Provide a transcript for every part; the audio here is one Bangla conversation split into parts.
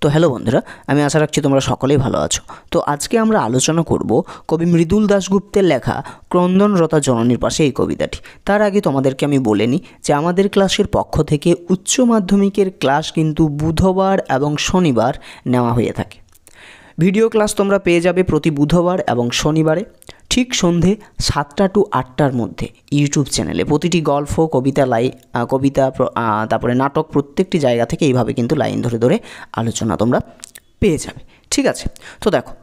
তো হ্যালো বন্ধুরা, আমি আশা রাখছি তোমরা সকলেই ভালো আছো। তো আজকে আমরা আলোচনা করব কবি মৃদুল দাশগুপ্তের লেখা ক্রন্দনরতা জননীর পাশে এই কবিতাটি। তার আগে তোমাদেরকে আমি বলে নিই যে আমাদের ক্লাসের পক্ষ থেকে উচ্চ মাধ্যমিকের ক্লাস কিন্তু বুধবার এবং শনিবার নেওয়া হয়ে থাকে। ভিডিও ক্লাস তোমরা পেয়ে যাবে প্রতি বুধবার এবং শনিবারে ঠিক সন্ধে 7টা টু 8টার মধ্যে ইউটিউব চ্যানেলে। প্রতিটি গল্প, কবিতা তারপরে নাটক প্রত্যেকটি জায়গা থেকে এইভাবে কিন্তু লাইন ধরে ধরে আলোচনা তোমরা পেয়ে যাবে। ঠিক আছে, তো দেখো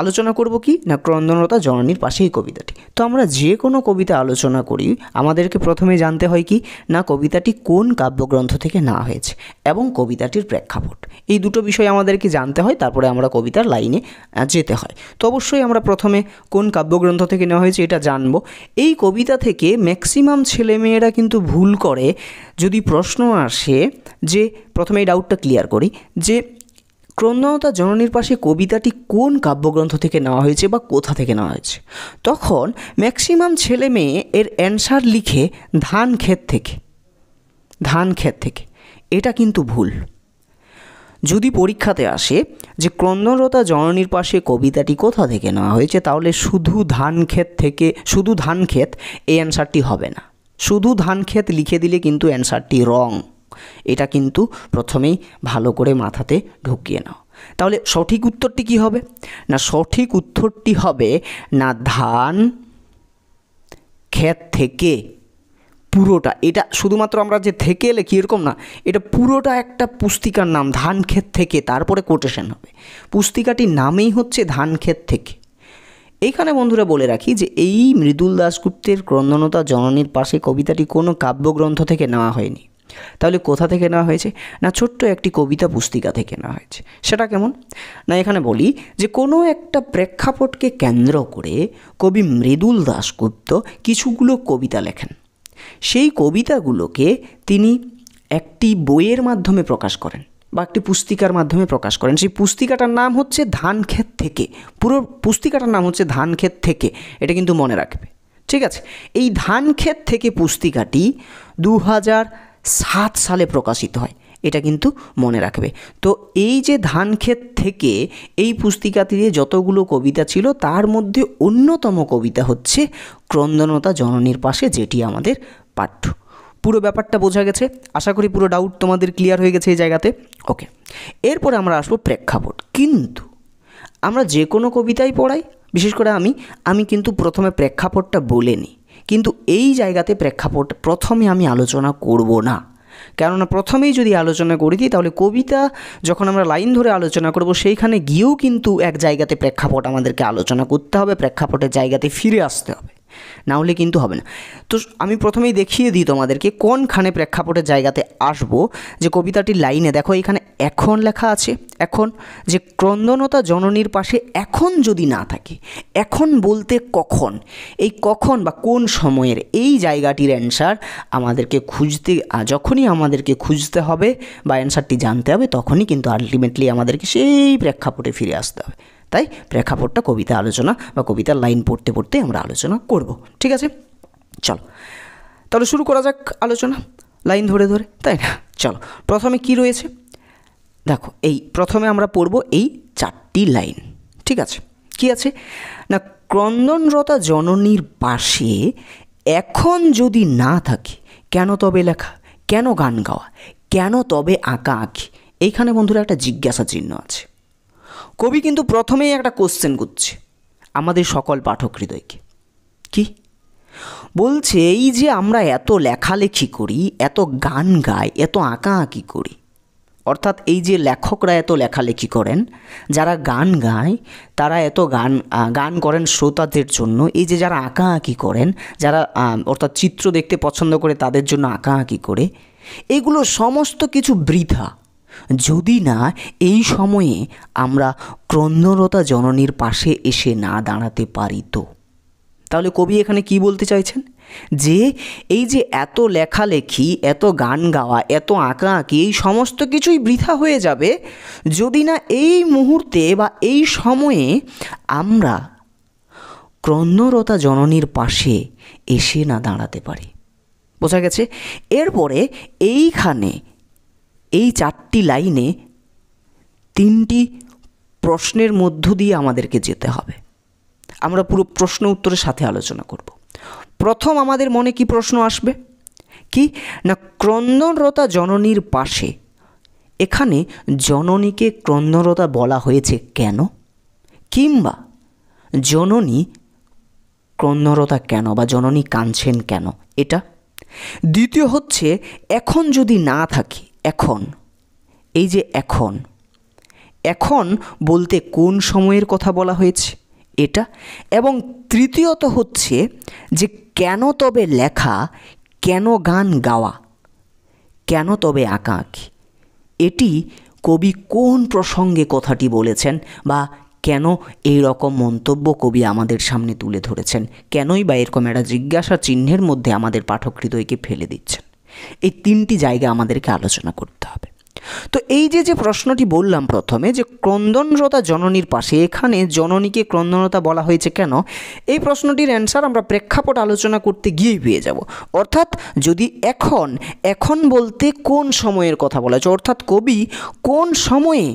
আলোচনা করব কি না, ক্রন্দনরতা জননীর পাশে এই কবিতাটি। তো আমরা যে কোনো কবিতা আলোচনা করি আমাদেরকে প্রথমে জানতে হয় কি না, কবিতাটি কোন কাব্যগ্রন্থ থেকে নেওয়া হয়েছে এবং কবিতাটির প্রেক্ষাপট। এই দুটো বিষয় আমাদেরকে জানতে হয়, তারপরে আমরা কবিতার লাইনে যেতে হয়। তো অবশ্যই আমরা প্রথমে কোন কাব্যগ্রন্থ থেকে নেওয়া হয়েছে এটা জানবো। এই কবিতা থেকে ম্যাক্সিমাম ছেলেমেয়েরা কিন্তু ভুল করে। যদি প্রশ্ন আসে যে, প্রথমে এই ডাউটটা ক্লিয়ার করি যে ক্রন্দনরতা জননীর পাশে কবিতাটি কোন কাব্যগ্রন্থ থেকে নেওয়া হয়েছে বা কোথা থেকে নেওয়া হয়েছে, তখন ম্যাক্সিমাম ছেলে মেয়ে এর অ্যান্সার লিখে ধান ক্ষেত থেকে। এটা কিন্তু ভুল। যদি পরীক্ষাতে আসে যে ক্রন্দনরতা জননীর পাশে কবিতাটি কোথা থেকে নেওয়া হয়েছে, তাহলে শুধু ধান ক্ষেত এই অ্যান্সারটি হবে না। শুধু ধান ক্ষেত লিখে দিলে কিন্তু অ্যান্সারটি রং। এটা কিন্তু প্রথমেই ভালো করে মাথাতে ঢুকিয়ে নাও। তাহলে সঠিক উত্তরটি কি হবে না, সঠিক উত্তরটি হবে না ধান ক্ষেত থেকে। পুরোটা, এটা শুধুমাত্র আমরা যে থেকে লিখি এরকম না, এটা পুরোটা একটা পুস্তিকার নাম, ধান ক্ষেত থেকে, তারপরে কোটেশন হবে। পুস্তিকাটির নামেই হচ্ছে ধান ক্ষেত থেকে। এইখানে বন্ধুরা বলে রাখি যে এই মৃদুল দাশগুপ্তের ক্রন্দনরতা জননীর পাশে কবিতাটি কোনো কাব্যগ্রন্থ থেকে নেওয়া হয়নি। তাহলে কোথা থেকে নেওয়া হয়েছে না, ছোট্ট একটি কবিতা পুস্তিকা থেকে নেওয়া হয়েছে। সেটা কেমন না, এখানে বলি যে কোনো একটা প্রেক্ষাপটকে কেন্দ্র করে কবি মৃদুল দাশগুপ্ত কিছুগুলো কবিতা লেখেন। সেই কবিতাগুলোকে তিনি একটি বইয়ের মাধ্যমে প্রকাশ করেন বা একটি পুস্তিকার মাধ্যমে প্রকাশ করেন। সেই পুস্তিকাটার নাম হচ্ছে ধান ক্ষেত থেকে। পুরো পুস্তিকাটার নাম হচ্ছে ধান ক্ষেত থেকে, এটা কিন্তু মনে রাখবে। ঠিক আছে, এই ধান ক্ষেত থেকে পুস্তিকাটি 2007 সালে প্রকাশিত হয়, এটা কিন্তু মনে রাখবে। তো এই যে ধান ক্ষেত থেকে এই পুস্তিকাটিতে যতগুলো কবিতা ছিল তার মধ্যে অন্যতম কবিতা হচ্ছে ক্রন্দনরতা জননীর পাশে, যেটি আমাদের পাঠ্য। পুরো ব্যাপারটা বোঝা গেছে? আশা করি পুরো ডাউট তোমাদের ক্লিয়ার হয়ে গেছে এই জায়গাতে। ওকে, এরপরে আমরা আসবো প্রেক্ষাপট। কিন্তু আমরা যে কোনো কবিতাই পড়াই, বিশেষ করে আমি কিন্তু প্রথমে প্রেক্ষাপটটা বলে নিই। কিন্তু এই জায়গাতে প্রেক্ষাপট প্রথমে আমি আলোচনা করব না, কেননা প্রথমেই যদি আলোচনা করে দিই তাহলে কবিতা যখন আমরা লাইন ধরে আলোচনা করব সেইখানে গিয়েও কিন্তু এক জায়গাতে প্রেক্ষাপট আমাদেরকে আলোচনা করতে হবে, প্রেক্ষাপটের জায়গাতে ফিরে আসতে হবে, না হলে কিন্তু হবে না। তো আমি প্রথমেই দেখিয়ে দিই তোমাদেরকে কোনখানে প্রেক্ষাপটের জায়গাতে আসবো। যে কবিতাটির লাইনে দেখো এখানে এখন লেখা আছে। এখন যে ক্রন্দনরতা জননীর পাশে এখন যদি না থাকে, এখন বলতে কখন, এই কখন বা কোন সময়ের এই জায়গাটির অ্যান্সার আমাদেরকে যখনই আমাদেরকে খুঁজতে হবে বা অ্যান্সারটি জানতে হবে, তখনই কিন্তু আলটিমেটলি আমাদেরকে সেই প্রেক্ষাপটে ফিরে আসতে হবে। তাই প্রেক্ষাপটটা কবিতা আলোচনা বা কবিতার লাইন পড়তে পড়তে আমরা আলোচনা করব। ঠিক আছে, চলো তাহলে শুরু করা যাক আলোচনা লাইন ধরে ধরে, তাই না? চলো, প্রথমে কি রয়েছে দেখো। এই প্রথমে আমরা পড়ব এই 4টি লাইন। ঠিক আছে, কি আছে না, ক্রন্দনরতা জননীর পাশে এখন যদি না থাকে, কেন তবে লেখা, কেন গান গাওয়া, কেন তবে আঁকা আঁকি। এইখানে বন্ধুরা একটা জিজ্ঞাসা চিহ্ন আছে। কবি কিন্তু প্রথমেই একটা কোশ্চেন করছে আমাদের সকল পাঠক হৃদয়কে। কি বলছে? এই যে আমরা এত লেখালেখি করি, এত গান গাই, এত আঁকাআঁকি করি, অর্থাৎ এই যে লেখকরা এত লেখালেখি করেন, যারা গান গায় তারা এত গান করেন শ্রোতাদের জন্য, এই যে যারা আঁকাআঁকি করেন, যারা অর্থাৎ চিত্র দেখতে পছন্দ করে তাদের জন্য আঁকাআঁকি করে, এগুলো সমস্ত কিছু বৃথা যদি না এই সময়ে আমরা ক্রন্দনরতা জননীর পাশে এসে না দাঁড়াতে পারি। তো তাহলে কবি এখানে কি বলতে চাইছেন যে এই যে এত লেখালেখি, এত গান গাওয়া, এত আঁকাআঁকি, এই সমস্ত কিছুই বৃথা হয়ে যাবে যদি না এই মুহূর্তে বা এই সময়ে আমরা ক্রন্দনরতা জননীর পাশে এসে না দাঁড়াতে পারি। বোঝা গেছে? এরপরে এইখানে এই 4টি লাইনে তিনটি প্রশ্নের মধ্য দিয়ে আমাদেরকে যেতে হবে। আমরা পুরো প্রশ্ন উত্তরের সাথে আলোচনা করব। প্রথম আমাদের মনে কি প্রশ্ন আসবে, কি না ক্রন্দনরতা জননীর পাশে, এখানে জননীকে ক্রন্দনরতা বলা হয়েছে কেন, কিংবা জননী ক্রন্দনরতা কেন বা জননী কাঁদছেন কেন, এটা। দ্বিতীয় হচ্ছে এখন যদি না থাকি, এখন, এই যে এখন, এখন বলতে কোন সময়ের কথা বলা হয়েছে, এটা। এবং তৃতীয়ত হচ্ছে যে কেন তবে লেখা, কেন গান গাওয়া, কেন তবে আঁকা আঁকি, এটি কবি কোন প্রসঙ্গে কথাটি বলেছেন বা কেন এই রকম মন্তব্য কবি আমাদের সামনে তুলে ধরেছেন, কেনই বা এরকম একটা জিজ্ঞাসা চিহ্নের মধ্যে আমাদের পাঠক হৃদয়কে ফেলে দিচ্ছেন, এই তিনটি জায়গা আমাদেরকে আলোচনা করতে হবে। তো এই যে প্রশ্নটি বললাম প্রথমে, যে ক্রন্দনরতা জননীর পাশে, এখানে জননীকে ক্রন্দনরতা বলা হয়েছে কেন, এই প্রশ্নটির অ্যান্সার আমরা প্রেক্ষাপট আলোচনা করতে গিয়েই পেয়ে যাব। অর্থাৎ যদি এখন, এখন বলতে কোন সময়ের কথা বলা হয়েছে, অর্থাৎ কবি কোন সময়ে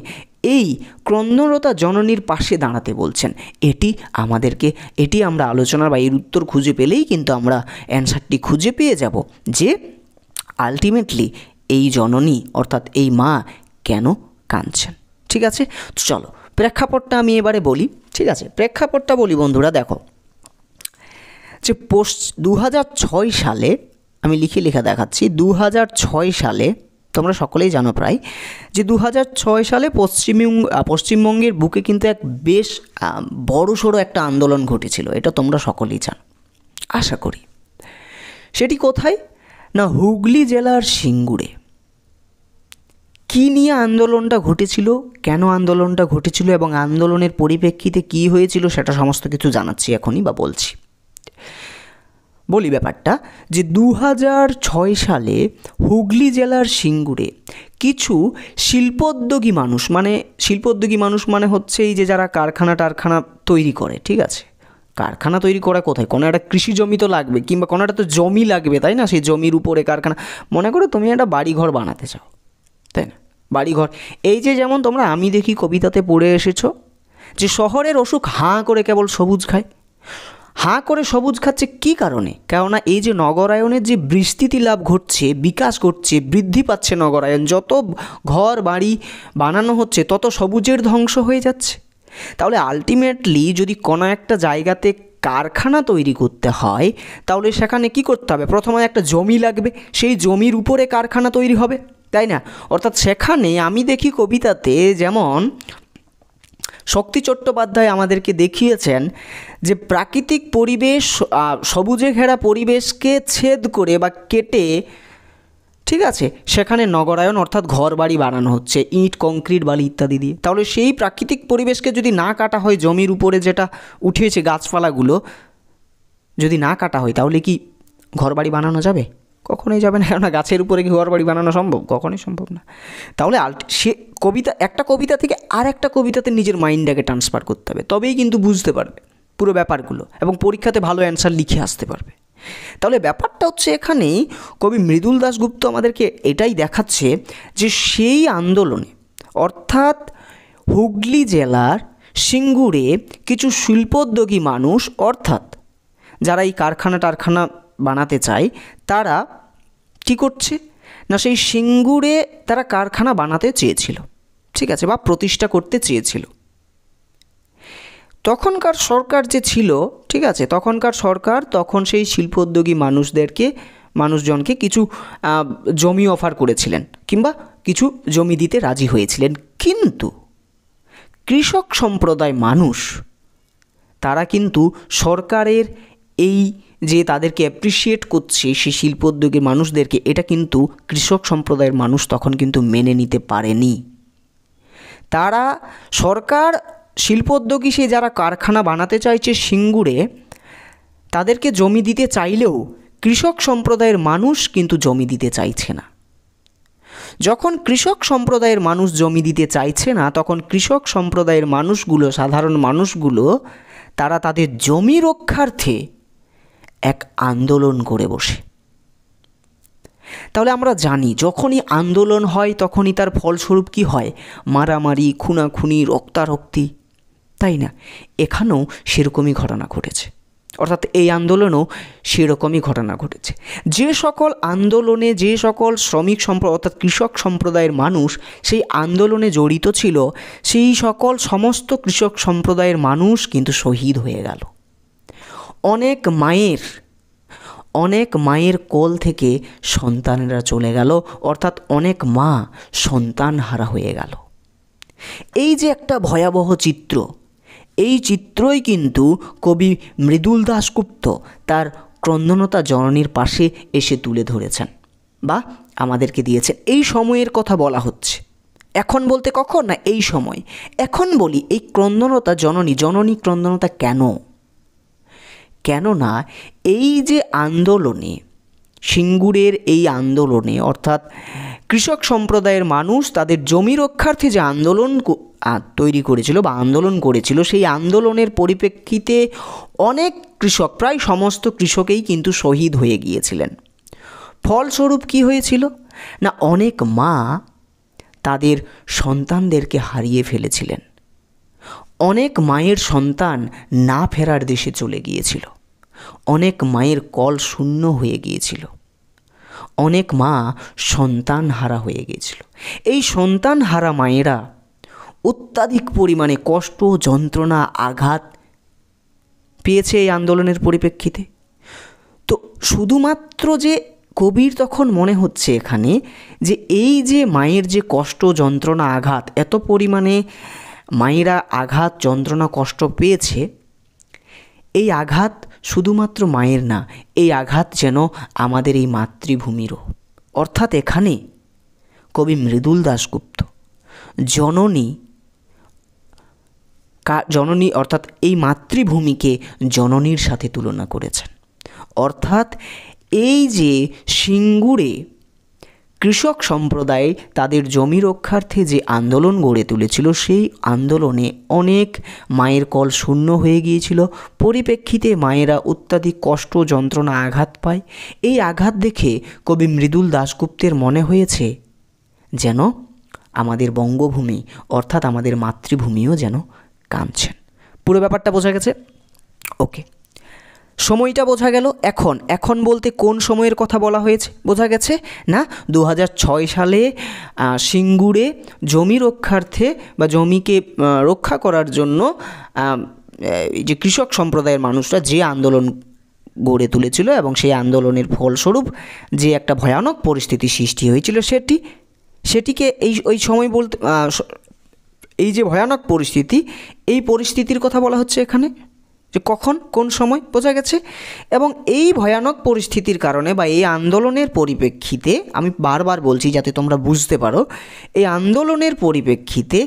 এই ক্রন্দনরতা জননীর পাশে দাঁড়াতে বলছেন, এটি আমরা আলোচনার বা এর উত্তর খুঁজে পেলেই কিন্তু আমরা অ্যান্সারটি খুঁজে পেয়ে যাব যে আলটিমেটলি এই জননী অর্থাৎ এই মা কেন কাঁদছেন। ঠিক আছে, তো চলো প্রেক্ষাপটটা আমি এবারে বলি। ঠিক আছে, প্রেক্ষাপটটা বলি বন্ধুরা। দেখো যে 2006 সালে, আমি লিখে দেখাচ্ছি, 2006 সালে, তোমরা সকলেই জানো প্রায়, যে 2006 সালে পশ্চিমবঙ্গের বুকে কিন্তু এক বেশ বড়সড় একটা আন্দোলন ঘটেছিল, এটা তোমরা সকলেই জানো আশা করি। সেটি কোথায় না হুগলি জেলার সিঙ্গুরে। কী নিয়ে আন্দোলনটা ঘটেছিল, কেন আন্দোলনটা ঘটেছিল এবং আন্দোলনের পরিপ্রেক্ষিতে কী হয়েছিল সেটা সমস্ত কিছু জানাচ্ছি এখনই বা বলছি। বলি ব্যাপারটা, যে 2006 সালে হুগলি জেলার সিঙ্গুরে কিছু শিল্পোদ্যোগী মানুষ মানে হচ্ছে এই যে যারা কারখানা তৈরি করে, ঠিক আছে, কারখানা তৈরি করা কোথায়, কোনো একটা কৃষি জমি তো লাগবে, কিংবা কোনো একটা তো জমি লাগবে, তাই না, সেই জমির উপরে কারখানা। মনে করো তুমি একটা বাড়িঘর বানাতে চাও, তাই না, বাড়িঘর, এই যে যেমন তোমরা আমি দেখি কবিতাতে পড়ে এসেছো যে শহরের অসুখ হাঁ করে কেবল সবুজ খায়। হাঁ করে সবুজ খাচ্ছে কী কারণে, কেননা এই যে নগরায়নের যে বিস্তৃতি লাভ ঘটছে, বিকাশ ঘটছে, বৃদ্ধি পাচ্ছে নগরায়ন, যত ঘর বাড়ি বানানো হচ্ছে তত সবুজের ধ্বংস হয়ে যাচ্ছে। তাহলে আলটিমেটলি যদি কোনো একটা জায়গাতে কারখানা তৈরি করতে হয় তাহলে সেখানে কি করতে হবে, প্রথমে একটা জমি লাগবে, সেই জমির উপরে কারখানা তৈরি হবে, তাই না। অর্থাৎ সেখানে আমি দেখি কবিতাতে যেমন শক্তি চট্টোপাধ্যায় আমাদেরকে দেখিয়েছেন যে প্রাকৃতিক পরিবেশ, সবুজে ঘেরা পরিবেশকে ছেদ করে বা কেটে, ঠিক আছে, সেখানে নগরায়ন অর্থাৎ ঘর বাড়ি বানানো হচ্ছে ইট কংক্রিট বালি ইত্যাদি দিয়ে। তাহলে সেই প্রাকৃতিক পরিবেশকে যদি না কাটা হয়, জমির উপরে যেটা উঠেছে গাছপালাগুলো যদি না কাটা হয় তাহলে কি ঘর বাড়ি বানানো যাবে? কখনোই যাবে না, কেননা গাছের উপরে কি ঘর বাড়ি বানানো সম্ভব? কখনোই সম্ভব না। তাহলে সে একটা কবিতা থেকে আর একটা কবিতাতে নিজের মাইন্ডটাকে ট্রান্সফার করতে হবে, তবেই কিন্তু বুঝতে পারবে পুরো ব্যাপারগুলো এবং পরীক্ষাতে ভালো অ্যান্সার লিখে আসতে পারবে। তাহলে ব্যাপারটা হচ্ছে এখানেই কবি মৃদুল দাশগুপ্ত আমাদেরকে এটাই দেখাচ্ছে যে সেই আন্দোলনে অর্থাৎ হুগলি জেলার সিঙ্গুরে কিছু শিল্পোদ্যোগী মানুষ অর্থাৎ যারা এই কারখানা বানাতে চায় তারা কী করছে না সেই সিঙ্গুরে তারা কারখানা বানাতে চেয়েছিল, ঠিক আছে, বা প্রতিষ্ঠা করতে চেয়েছিল। তখনকার সরকার যে ছিল, ঠিক আছে, তখনকার সরকার তখন সেই শিল্পোদ্যোগী মানুষজনকে কিছু জমি অফার করেছিলেন কিংবা কিছু জমি দিতে রাজি হয়েছিলেন। কিন্তু কৃষক সম্প্রদায় মানুষ তারা কিন্তু সরকারের এই যে তাদেরকে অ্যাপ্রিসিয়েট করছে সেই শিল্পোদ্যোগী মানুষদেরকে, এটা কিন্তু কৃষক সম্প্রদায়ের মানুষ তখন কিন্তু মেনে নিতে পারেনি। তারা সরকার শিল্পোদ্যোগী সে যারা কারখানা বানাতে চাইছে সিঙ্গুরে তাদেরকে জমি দিতে চাইলেও কৃষক সম্প্রদায়ের মানুষ কিন্তু জমি দিতে চাইছে না। যখন কৃষক সম্প্রদায়ের মানুষ জমি দিতে চাইছে না তখন কৃষক সম্প্রদায়ের মানুষগুলো, সাধারণ মানুষগুলো, তারা তাদের জমি রক্ষার্থে এক আন্দোলন করে বসে। তাহলে আমরা জানি যখনই আন্দোলন হয় তখনই তার ফলস্বরূপ কি হয়? মারামারি, খুনাখুনি, রক্তারক্তি, তাই না? এখানেও সেরকমই ঘটনা ঘটেছে, অর্থাৎ এই আন্দোলনেও সেরকমই ঘটনা ঘটেছে। যে সকল আন্দোলনে যে সকল শ্রমিক সম্প্রদায় অর্থাৎ কৃষক সম্প্রদায়ের মানুষ সেই আন্দোলনে জড়িত ছিল, সেই সকল সমস্ত কৃষক সম্প্রদায়ের মানুষ কিন্তু শহীদ হয়ে গেল। অনেক মায়ের কোল থেকে সন্তানেরা চলে গেল, অর্থাৎ অনেক মা সন্তানহারা হয়ে গেল। এই যে একটা ভয়াবহ চিত্র, এই চিত্রই কিন্তু কবি মৃদুল দাশগুপ্ত তার ক্রন্দনতা জননীর পাশে এসে তুলে ধরেছেন বা আমাদেরকে দিয়েছেন। এই সময়ের কথা বলা হচ্ছে। এখন বলতে কখন না, এই সময়। এখন বলি এই ক্রন্দনতা জননী ক্রন্দনতা কেননা এই যে আন্দোলনে, সিঙ্গুরের এই আন্দোলনে, অর্থাৎ কৃষক সম্প্রদায়ের মানুষ তাদের জমি রক্ষার্থে যে আন্দোলন তৈরি করেছিল বা আন্দোলন করেছিল, সেই আন্দোলনের পরিপ্রেক্ষিতে অনেক কৃষক, প্রায় সমস্ত কৃষকেই কিন্তু শহীদ হয়ে গিয়েছিলেন। ফলস্বরূপ কি হয়েছিল না, অনেক মা তাদের সন্তানদেরকে হারিয়ে ফেলেছিলেন। অনেক মায়ের সন্তান না ফেরার দেশে চলে গিয়েছিল। অনেক মায়ের কল শূন্য হয়ে গিয়েছিল। অনেক মা সন্তান হারা হয়ে গিয়েছিল। এই সন্তান হারা মায়েরা অত্যাধিক পরিমাণে কষ্ট, যন্ত্রণা, আঘাত পেয়েছে এই আন্দোলনের পরিপ্রেক্ষিতে। তো শুধুমাত্র যে কবির তখন মনে হচ্ছে এখানে যে এই যে মায়ের যে কষ্ট, যন্ত্রণা, আঘাত, এত পরিমাণে মায়েরা আঘাত, যন্ত্রণা, কষ্ট পেয়েছে, এই আঘাত শুধুমাত্র মায়ের না, এই আঘাত যেন আমাদের এই মাতৃভূমিরও। অর্থাৎ এখানে কবি মৃদুল দাশগুপ্ত জননী অর্থাৎ এই মাতৃভূমিকে জননীর সাথে তুলনা করেছেন। অর্থাৎ এই যে সিঙ্গুরে কৃষক সম্প্রদায় তাদের জমি রক্ষার্থে যে আন্দোলন গড়ে তুলেছিল, সেই আন্দোলনে অনেক মায়ের কল শূন্য হয়ে গিয়েছিল। পরিপ্রেক্ষিতে মায়েরা অত্যাধিক কষ্ট, যন্ত্রণা, আঘাত পায়। এই আঘাত দেখে কবি মৃদুল দাশগুপ্তের মনে হয়েছে যেন আমাদের বঙ্গভূমি অর্থাৎ আমাদের মাতৃভূমিও যেন কাঁদছেন। পুরো ব্যাপারটা বোঝা গেছে? ওকে, সময়টা বোঝা গেল। এখন বলতে কোন সময়ের কথা বলা হয়েছে বোঝা গেছে না? 2006 সালে সিঙ্গুরে জমি রক্ষার্থে বা জমিকে রক্ষা করার জন্য যে কৃষক সম্প্রদায়ের মানুষরা যে আন্দোলন গড়ে তুলেছিল এবং সেই আন্দোলনের ফলস্বরূপ যে একটা ভয়ানক পরিস্থিতি সৃষ্টি হয়েছিল, সেটিকে ওই সময় বলতে, এই যে ভয়ানক পরিস্থিতি, এই পরিস্থিতির কথা বলা হচ্ছে এখানে, যে কখন কোন সময় বোঝা গেছে। এবং এই ভয়ানক পরিস্থিতির কারণে বা এই আন্দোলনের পরিপ্রেক্ষিতে, আমি বারবার বলছি যাতে তোমরা বুঝতে পারো, এই আন্দোলনের পরিপ্রেক্ষিতে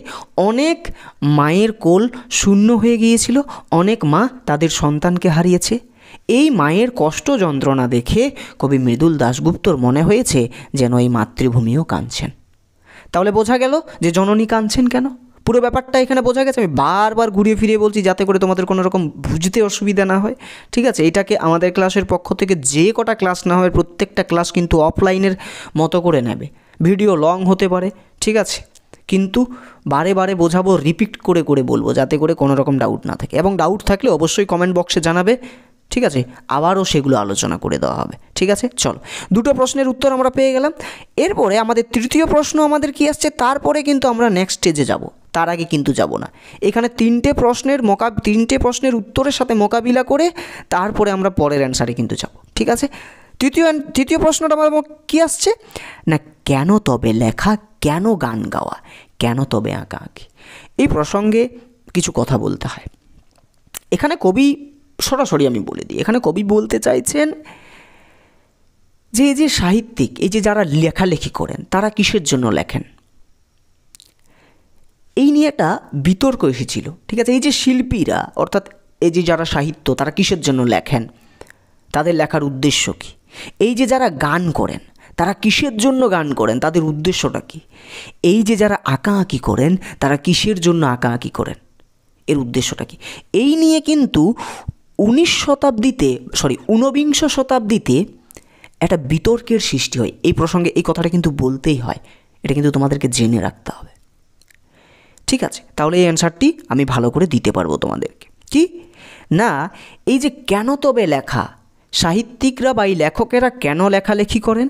অনেক মায়ের কোল শূন্য হয়ে গিয়েছিল, অনেক মা তাদের সন্তানকে হারিয়েছে। এই মায়ের কষ্ট, যন্ত্রণা দেখে কবি মৃদুল দাশগুপ্তর মনে হয়েছে যেন এই মাতৃভূমিও কাঁদছেন। তাহলে বোঝা গেল যে জননী কাঁদছেন কেন। পুরো ব্যাপারটা এখানে বোঝা গেছে। আমি বারবার ঘুরিয়ে ফিরিয়ে বলছি যাতে করে তোমাদের কোনো রকম বুঝতে অসুবিধা না হয়, ঠিক আছে? এটাকে আমাদের ক্লাসের পক্ষ থেকে যে কটা ক্লাস না হয়, প্রত্যেকটা ক্লাস কিন্তু অফলাইনের মতো করে নেবে। ভিডিও লং হতে পারে, ঠিক আছে, কিন্তু বারে বারে বোঝাবো, রিপিট করে করে বলবো যাতে করে কোনো রকম ডাউট না থাকে। এবং ডাউট থাকলে অবশ্যই কমেন্ট বক্সে জানাবে, ঠিক আছে? আবারও সেগুলো আলোচনা করে দেওয়া হবে, ঠিক আছে? চলো, দুটো প্রশ্নের উত্তর আমরা পেয়ে গেলাম। এরপরে আমাদের তৃতীয় প্রশ্ন আমাদের কি আসছে, তারপরে কিন্তু আমরা নেক্সট স্টেজে যাব, তার আগে কিন্তু যাব না। এখানে তিনটে প্রশ্নের উত্তরের সাথে মোকাবিলা করে তারপরে আমরা পরের অ্যান্সারে কিন্তু যাব, ঠিক আছে? তৃতীয় প্রশ্নটা আমার কী আসছে না, কেন তবে লেখা, কেন গান গাওয়া, কেন তবে আঁকাআঁকি? এই প্রসঙ্গে কিছু কথা বলতে হয়। এখানে কবি সরাসরি আমি বলে দিই, এখানে কবি বলতে চাইছেন যে এই যে সাহিত্যিক, এই যে যারা লেখালেখি করেন, তারা কিসের জন্য লেখেন, এই নিয়ে একটা বিতর্ক এসেছিল, ঠিক আছে? এই যে শিল্পীরা অর্থাৎ এই যে যারা সাহিত্য, তারা কিসের জন্য লেখেন, তাদের লেখার উদ্দেশ্য কী? এই যে যারা গান করেন, তারা কিসের জন্য গান করেন, তাদের উদ্দেশ্যটা কী? এই যে যারা আঁকাআঁকি করেন, তারা কিসের জন্য আঁকাআঁকি করেন, এর উদ্দেশ্যটা কী? এই নিয়ে কিন্তু ঊনবিংশ শতাব্দীতে একটা বিতর্কের সৃষ্টি হয়। এই প্রসঙ্গে এই কথাটা কিন্তু বলতেই হয়, এটা কিন্তু তোমাদেরকে জেনে রাখতে হবে। ঠিক আছে, তাহলে এই অ্যান্সারটি আমি ভালো করে দিতে পারবো তোমাদেরকে। কি না, এই যে কেন তবে লেখা, সাহিত্যিকরা বা এই লেখকেরা কেন লেখালেখি করেন,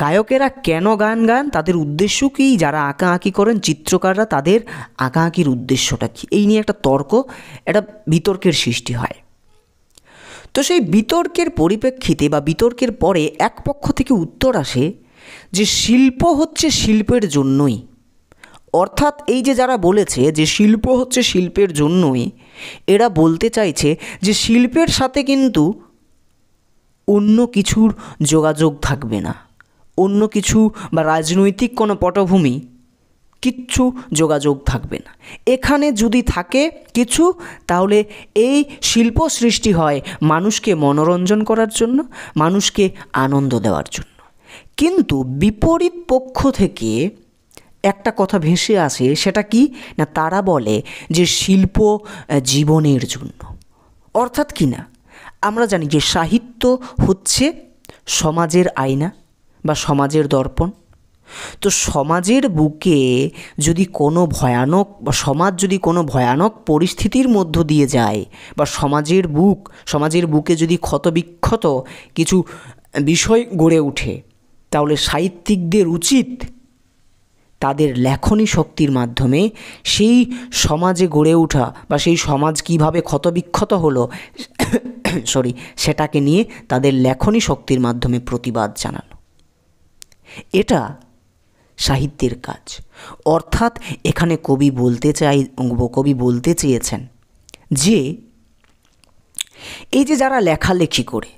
গায়কেরা কেন গান গান, তাদের উদ্দেশ্য কী, যারা আঁকাআঁকি করেন চিত্রকাররা তাদের আঁকাআঁকির উদ্দেশ্যটা কী, এই নিয়ে একটা তর্ক, একটা বিতর্কের সৃষ্টি হয়। তো সেই বিতর্কের পরিপ্রেক্ষিতে বা বিতর্কের পরে এক পক্ষ থেকে উত্তর আসে যে শিল্প হচ্ছে শিল্পের জন্যই। অর্থাৎ এই যে যারা বলেছে যে শিল্প হচ্ছে শিল্পের জন্যই, এরা বলতে চাইছে যে শিল্পের সাথে কিন্তু অন্য কিছুর যোগাযোগ থাকবে না, অন্য কিছু বা রাজনৈতিক কোনো পটভূমি কিচ্ছু যোগাযোগ থাকবে না। এখানে যদি থাকে কিছু, তাহলে এই শিল্প সৃষ্টি হয় মানুষকে মনোরঞ্জন করার জন্য, মানুষকে আনন্দ দেওয়ার জন্য। কিন্তু বিপরীত পক্ষ থেকে একটা কথা ভেসে আসে, সেটা কি না, তারা বলে যে শিল্প জীবনের জন্য। অর্থাৎ কি না, আমরা জানি যে সাহিত্য হচ্ছে সমাজের আয়না বা সমাজের দর্পণ। তো সমাজের বুকে যদি কোনো ভয়ানক বা সমাজ যদি কোনো ভয়ানক পরিস্থিতির মধ্য দিয়ে যায়, বা সমাজের বুকে যদি ক্ষতবিক্ষত কিছু বিষয় গড়ে ওঠে, তাহলে সাহিত্যিকদের উচিত তাদের লেখনী শক্তির মাধ্যমে সেই সমাজে গড়ে ওঠা বা সেই সমাজ কীভাবে ক্ষতবিক্ষত হলো সেটাকে নিয়ে তাদের লেখনী শক্তির মাধ্যমে প্রতিবাদ জানানো। এটা সাহিত্যের কাজ। অর্থাৎ এখানে কবি বলতে চেয়েছেন যে এই যে যারা লেখালেখি করে,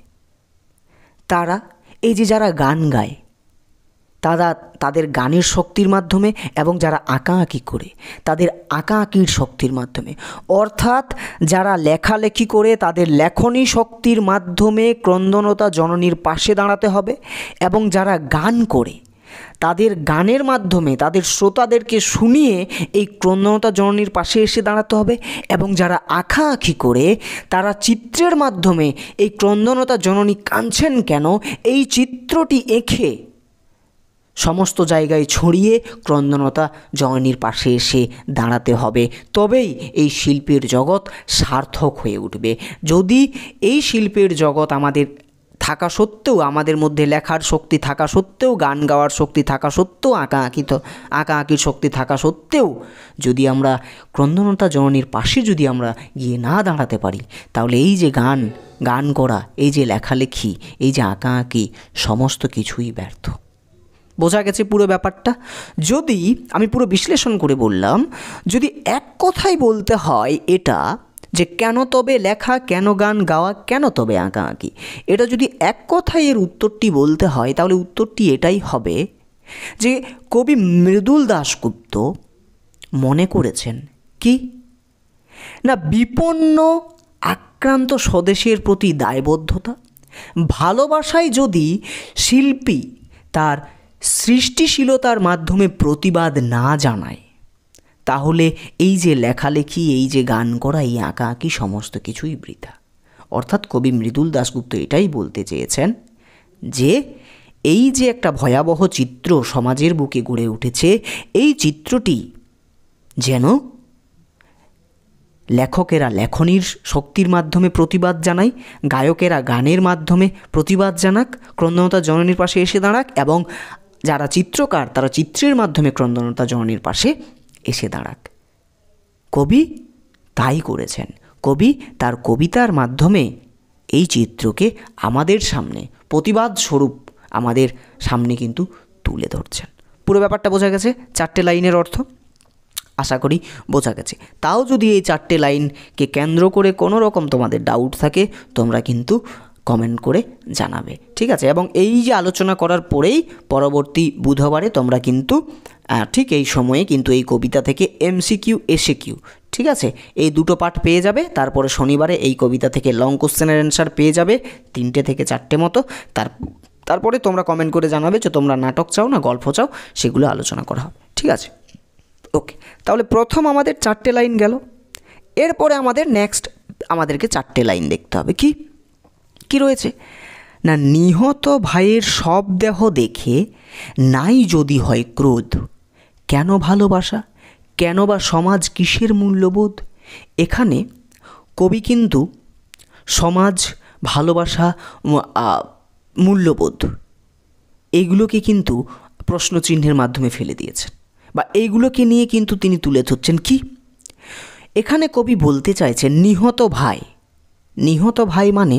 তারা এই যে যারা গান গায়, তাদের গানের শক্তির মাধ্যমে, এবং যারা আঁকাআঁকি করে তাদের আঁকাআঁকির শক্তির মাধ্যমে, অর্থাৎ যারা লেখালেখি করে তাদের লেখনী শক্তির মাধ্যমে ক্রন্দনতা জননীর পাশে দাঁড়াতে হবে, এবং যারা গান করে তাদের গানের মাধ্যমে তাদের শ্রোতাদেরকে শুনিয়ে এই ক্রন্দনতা জননীর পাশে এসে দাঁড়াতে হবে, এবং যারা আঁকাআঁকি করে তারা চিত্রের মাধ্যমে এই ক্রন্দনতা জননী কাঁদছেন কেন, এই চিত্রটি এঁকে সমস্ত জায়গায় ছড়িয়ে ক্রন্দনতা জননীর পাশে এসে দাঁড়াতে হবে। তবেই এই শিল্পের জগৎ সার্থক হয়ে উঠবে। যদি এই শিল্পের জগৎ আমাদের থাকা সত্ত্বেও, আমাদের মধ্যে লেখার শক্তি থাকা সত্ত্বেও, গান গাওয়ার শক্তি থাকা সত্ত্বেও, আঁকাআঁকির শক্তি থাকা সত্ত্বেও যদি আমরা ক্রন্দনতা জননীর পাশে যদি আমরা গিয়ে না দাঁড়াতে পারি, তাহলে এই যে গান করা, এই যে লেখালেখি, এই যে আঁকাআঁকি, সমস্ত কিছুই ব্যর্থ। বোঝা গেছে পুরো ব্যাপারটা? যদি আমি পুরো বিশ্লেষণ করে বললাম, যদি এক কথাই বলতে হয় এটা যে কেন তবে লেখা, কেন গান গাওয়া, কেন তবে আঁকাআঁকি, এটা যদি এক কথায় এর উত্তরটি বলতে হয়, তাহলে উত্তরটি এটাই হবে যে কবি মৃদুল দাশগুপ্ত মনে করেছেন কি না, বিপন্ন আক্রান্ত স্বদেশের প্রতি দায়বদ্ধতা, ভালোবাসায় যদি শিল্পী তার সৃষ্টিশীলতার মাধ্যমে প্রতিবাদ না জানায়, তাহলে এই যে লেখালেখি, এই যে গান করা, এই আঁকাআঁকি সমস্ত কিছুই বৃথা। অর্থাৎ কবি মৃদুল দাশগুপ্ত এটাই বলতে চেয়েছেন যে এই যে একটা ভয়াবহ চিত্র সমাজের বুকে গড়ে উঠেছে, এই চিত্রটি যেন লেখকেরা লেখনীর শক্তির মাধ্যমে প্রতিবাদ জানায়, গায়কেরা গানের মাধ্যমে প্রতিবাদ জানাক, ক্রন্দনতা জননীর পাশে এসে দাঁড়াক, এবং যারা চিত্রকার তারা চিত্রের মাধ্যমে ক্রন্দনতা জননীর পাশে এসে দাঁড়াক। কবি তাই করেছেন। কবি তার কবিতার মাধ্যমে এই চিত্রকে আমাদের সামনে প্রতিবাদ স্বরূপ আমাদের সামনে কিন্তু তুলে ধরছেন। পুরো ব্যাপারটা বোঝা গেছে? 4টে লাইনের অর্থ আশা করি বোঝা গেছে। তাও যদি এই 4টে লাইনকে কেন্দ্র করে কোনো রকম তোমাদের ডাউট থাকে, তোমরা কিন্তু কমেন্ট করে জানাবে, ঠিক আছে? এবং এই যে আলোচনা করার পরেই পরবর্তী বুধবারে তোমরা কিন্তু ঠিক এই সময়ে কিন্তু এই কবিতা থেকে MCQ SAQ, ঠিক আছে, এই দুটো পার্ট পেয়ে যাবে। তারপরে শনিবারে এই কবিতা থেকে লং কোশ্চেনের অ্যান্সার পেয়ে যাবে 3টে থেকে 4টে মতো। তারপরে তোমরা কমেন্ট করে জানাবে যে তোমরা নাটক চাও না গল্প চাও, সেগুলো আলোচনা করা হবে, ঠিক আছে? ওকে, তাহলে প্রথম আমাদের 4টে লাইন গেল। এরপরে আমাদেরকে 4টে লাইন দেখতে হবে। কি রয়েছে না নিহত ভাইয়ের সব দেহ দেখে নাই যদি হয় ক্রোধ, কেন ভালোবাসা, কেন বা সমাজ, কিসের মূল্যবোধ? এখানে কবি কিন্তু সমাজ, ভালোবাসা, মূল্যবোধ এইগুলোকে কিন্তু প্রশ্নচিহ্নের মাধ্যমে ফেলে দিয়েছেন, বা এইগুলোকে নিয়ে কিন্তু তিনি তুলে ধরছেন কি? এখানে কবি বলতে চাইছেন নিহত ভাই। নিহত ভাই মানে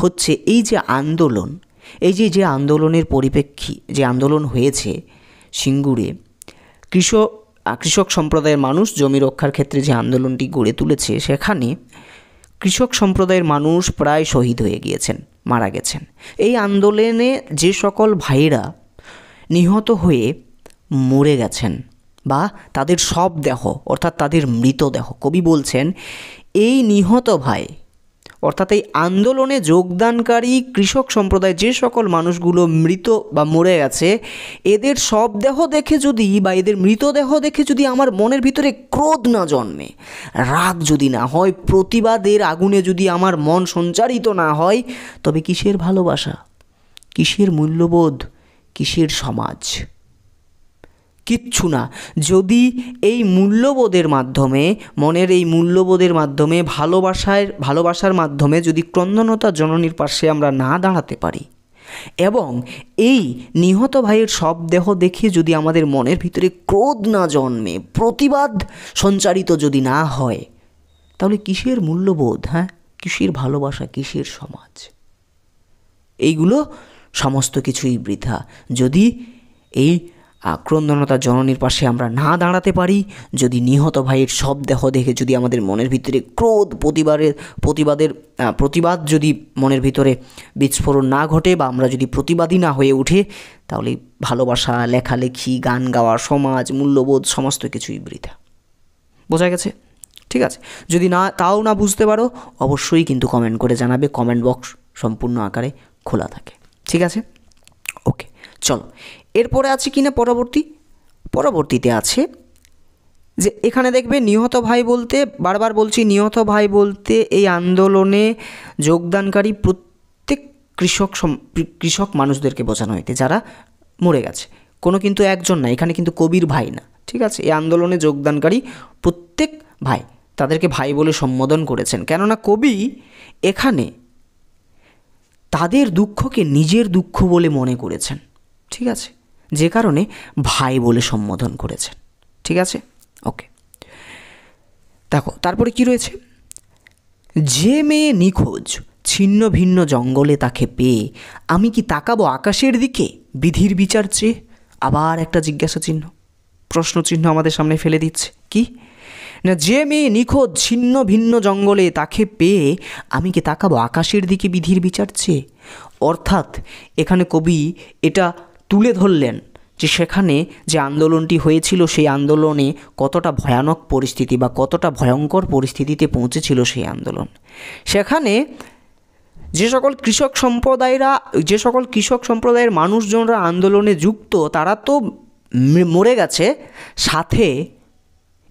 হচ্ছে এই যে আন্দোলন, এই যে আন্দোলনের পরিপ্রেক্ষী, যে আন্দোলন হয়েছে সিঙ্গুরে, কৃষক সম্প্রদায়ের মানুষ জমি রক্ষার ক্ষেত্রে যে আন্দোলনটি গড়ে তুলেছে, সেখানে কৃষক সম্প্রদায়ের মানুষ প্রায় শহীদ হয়ে গিয়েছেন, মারা গেছেন। এই আন্দোলনে যে সকল ভাইরা নিহত হয়ে মরে গেছেন বা তাদের সব দেহ অর্থাৎ তাদের মৃতদেহ, কবি বলছেন এই নিহত ভাই অর্থাৎ এই আন্দোলনে যোগদানকারী কৃষক সম্প্রদায় যে সকল মানুষগুলো মৃত বা মরে গেছে, এদের সব দেহ দেখে যদি বা এদের মৃতদেহ দেখে যদি আমার মনের ভিতরে ক্রোধ না জন্মে, রাগ যদি না হয়, প্রতিবাদের আগুনে যদি আমার মন সঞ্চারিত না হয়, তবে কিসের ভালোবাসা, কিসের মূল্যবোধ, কিসের সমাজ? কিচ্ছু না। যদি এই মূল্যবোধের মাধ্যমে, মনের এই মূল্যবোধের মাধ্যমে, ভালোবাসার মাধ্যমে যদি ক্রন্দনতা জননীর পাশে আমরা না দাঁড়াতে পারি এবং এই নিহত ভাইয়ের সব দেহ দেখে যদি আমাদের মনের ভিতরে ক্রোধ না জন্মে, প্রতিবাদ সঞ্চারিত যদি না হয়, তাহলে কিসের মূল্যবোধ, কিসের ভালোবাসা, কিসের সমাজ? এইগুলো সমস্ত কিছুই বৃথা যদি এই ক্রন্দনতা জননীর পাশে আমরা না দাঁড়াতে পারি, যদি নিহত ভাইয়ের সব দেহ দেখে যদি আমাদের মনের ভিতরে ক্রোধ, প্রতিবাদ যদি মনের ভিতরে বিস্ফোরণ না ঘটে বা আমরা যদি প্রতিবাদী না হয়ে উঠে, তাহলে ভালোবাসা, লেখালেখি, গান গাওয়া, সমাজ, মূল্যবোধ সমস্ত কিছুই বৃথা। বোঝা গেছে? ঠিক আছে। যদি তাও না বুঝতে পারো, অবশ্যই কিন্তু কমেন্ট করে জানাবে, কমেন্ট বক্স সম্পূর্ণ আকারে খোলা থাকে। ঠিক আছে, ওকে। চলো, এরপরে আছে কি না পরবর্তীতে আছে যে এখানে দেখবে নিহত ভাই বলতে, বারবার বলছি, নিহত ভাই বলতে এই আন্দোলনে যোগদানকারী প্রত্যেক কৃষক মানুষদেরকে বোঝানো হইতে, যারা মরে গেছে। কোনো কিন্তু একজন না, এখানে কিন্তু কবির ভাই না। ঠিক আছে, এই আন্দোলনে যোগদানকারী প্রত্যেক ভাই, তাদেরকে ভাই বলে সম্বোধন করেছেন, কেননা কবি এখানে তাদের দুঃখকে নিজের দুঃখ বলে মনে করেছেন। ঠিক আছে, যে কারণে ভাই বলে সম্বোধন করেছেন। ঠিক আছে, ওকে। দেখো তারপরে কি রয়েছে, যে মেয়ে নিখোঁজ ছিন্ন ভিন্ন জঙ্গলে তাকে পেয়ে আমি কি তাকাবো আকাশের দিকে বিধির বিচার চেয়ে? আবার একটা জিজ্ঞাসা চিহ্ন, প্রশ্ন চিহ্ন আমাদের সামনে ফেলে দিচ্ছে কি না, যে মেয়ে নিখোঁজ ছিন্ন ভিন্ন জঙ্গলে তাকে পেয়ে আমি কি তাকাবো আকাশের দিকে বিধির বিচার চেয়ে? অর্থাৎ এখানে কবি এটা তুলে ধরলেন যে সেখানে যে আন্দোলনটি হয়েছিল, সেই আন্দোলনে কতটা ভয়ানক পরিস্থিতি বা কতটা ভয়ঙ্কর পরিস্থিতিতে পৌঁছেছিল সেই আন্দোলন। সেখানে যে সকল কৃষক সম্প্রদায়ের মানুষজনরা আন্দোলনে যুক্ত, তারা তো মরে গেছে, সাথে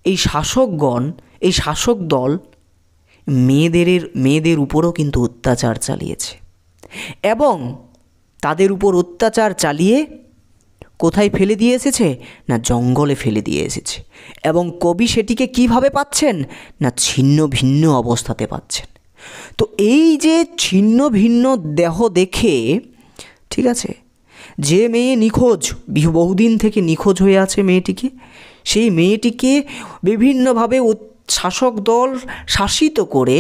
এই শাসক দল মেয়েদের উপরও কিন্তু অত্যাচার চালিয়েছে এবং তাদের উপর অত্যাচার চালিয়ে কোথায় ফেলে দিয়ে এসেছে না জঙ্গলে ফেলে দিয়ে এসেছে। এবং কবি সেটিকে কিভাবে পাচ্ছেন না ছিন্ন ভিন্ন অবস্থাতে পাচ্ছেন। তো এই যে ছিন্ন ভিন্ন দেহ দেখে, ঠিক আছে, যে মেয়ে নিখোঁজ, বহুদিন থেকে নিখোঁজ হয়ে আছে মেয়েটিকে, সেই মেয়েটিকে বিভিন্নভাবে শাসক দল শাসিত করে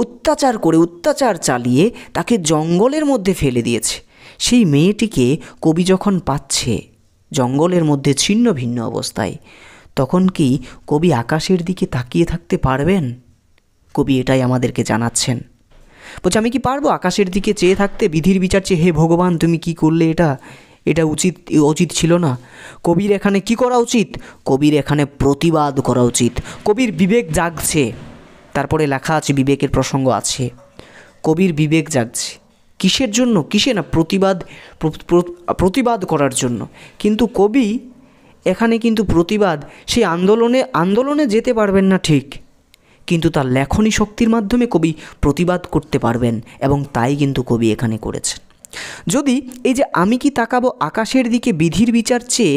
অত্যাচার চালিয়ে তাকে জঙ্গলের মধ্যে ফেলে দিয়েছে। সেই মেয়েটিকে কবি যখন পাচ্ছে জঙ্গলের মধ্যে ছিন্ন ভিন্ন অবস্থায়, তখন কি কবি আকাশের দিকে তাকিয়ে থাকতে পারবেন? কবি এটাই আমাদেরকে জানাচ্ছেন। বলছে আমি কি পারবো আকাশের দিকে চেয়ে থাকতে বিধির বিচার চেয়ে? হে ভগবান, তুমি কি করলে? এটা উচিত ছিল না। কবির এখানে কি করা উচিত? কবির এখানে প্রতিবাদ করা উচিত। কবির বিবেক জাগছে, তারপরে লেখা আছে বিবেকের প্রসঙ্গ আছে। কবির বিবেক জাগছে কিসের জন্য? কিসে না প্রতিবাদ করার জন্য। কিন্তু কবি এখানে কিন্তু সেই আন্দোলনে যেতে পারবেন না ঠিক, কিন্তু তার লেখনী শক্তির মাধ্যমে কবি প্রতিবাদ করতে পারবেন এবং তাই কিন্তু কবি এখানে করেছেন। যদি এই যে আমি কি তাকাবো আকাশের দিকে বিধির বিচার চেয়ে,